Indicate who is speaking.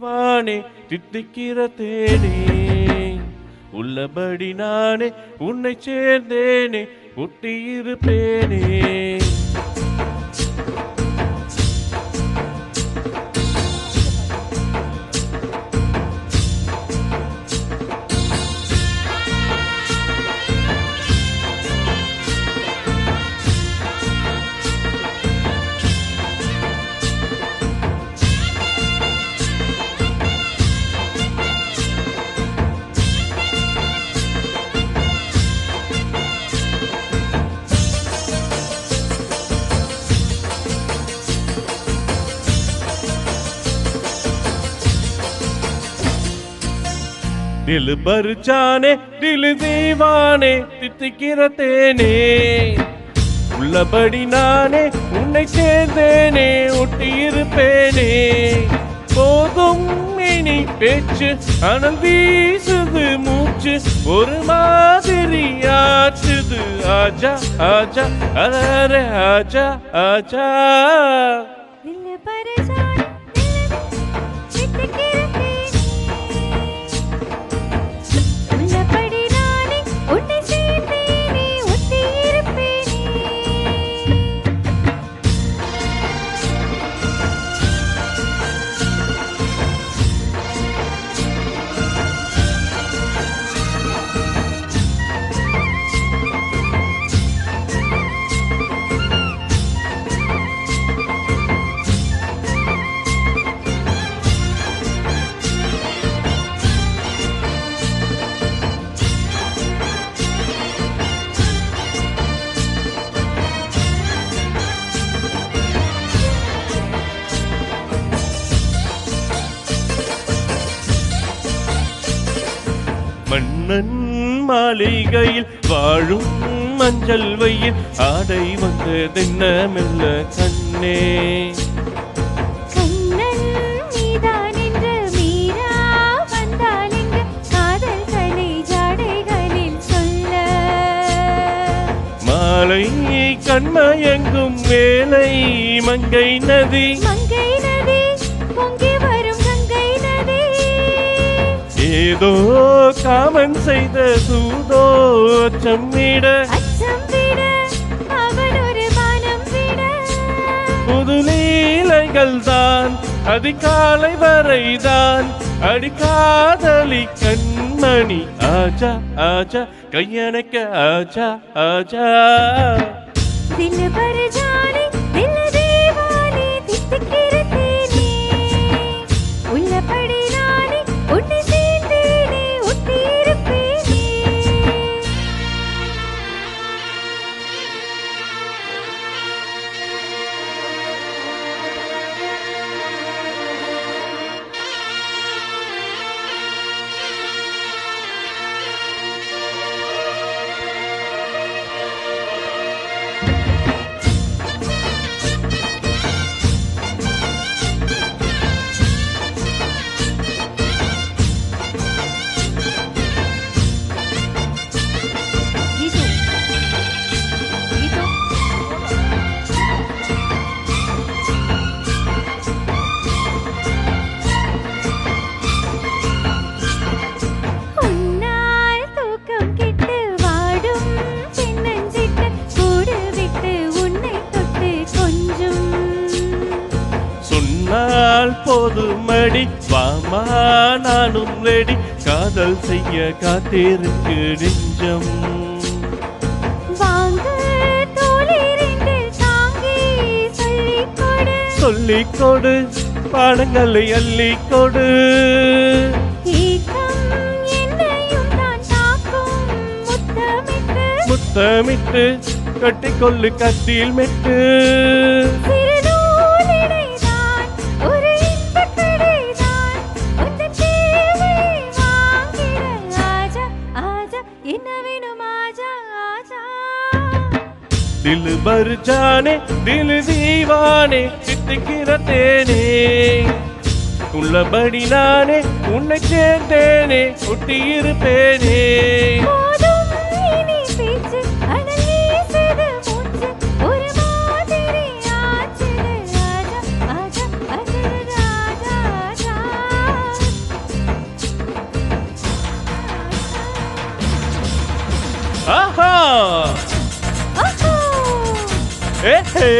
Speaker 1: வானே தித்திக்கிற தேனே உள்ளபடி நானே உன்னை சேர்ந்தேனே ஒட்டியிருப்பேனே. दिल भर जाने दिल दीवाने தித்திக்கிற தேனே உள்ளபடி நானே உன்னை சேர்ந்தேனே ஒட்டியிருப்பேனே. போதும் இனி பேச்சு அனல் வீசுது மூச்சு ஒரு மாதிரி ஆச்சுது. ஆஜா ஆஜா அரே ஆஜா ஆஜா மன்னன் மாளிகையில் வாழும் மஞ்சள் வெயில் ஆடை வந்ததென்ன மெல்ல கண்ணே.
Speaker 2: கண்ணன் நீதான் என்று மீரா வந்தால் இங்கு காதல் கலை ஜாடைகளில் சொல்ல.
Speaker 1: மாலை கண்மயங்கும் வேலை மங்கை நதி
Speaker 2: மங்கை நதி பொங்கி வரும் கங்கை நதி.
Speaker 1: ஏதோ காமன் செய்த சூதோ அச்சம் விட
Speaker 2: அவன் ஒரு வானம் விட.
Speaker 1: புது லீலைகள் தான் அதிகாலை வரைதான் அடிக்காதலி கண்மணி. ஆஜா ஆஜா கையணைக்க ஆஜா ஆஜா.
Speaker 2: दिल भर जाने दिल दीवाने தித்திக்கிற தேனே உள்ளபடி நானே உன்னை சேர்ந்தேனே ஒட்டியிருப்பேனே.
Speaker 1: போதுமடி வாமா நானும் ரெடி காதல் செய்ய காத்திருக்கு நெஞ்சம். சொல்லிக்கொடு பாடங்களை அள்ளிக்கொடு. முத்தமிட்டு கட்டிக்கொள்ளு கத்தியில் மெட்டு. दिल भर जाने दिल दीवाने தித்திக்கிற தேனே உள்ளபடி நானே உன்னை சேர்ந்தேனே ஒட்டியிருப்பேனே. ஆஹா
Speaker 2: ஓஹோ
Speaker 1: ஏஹே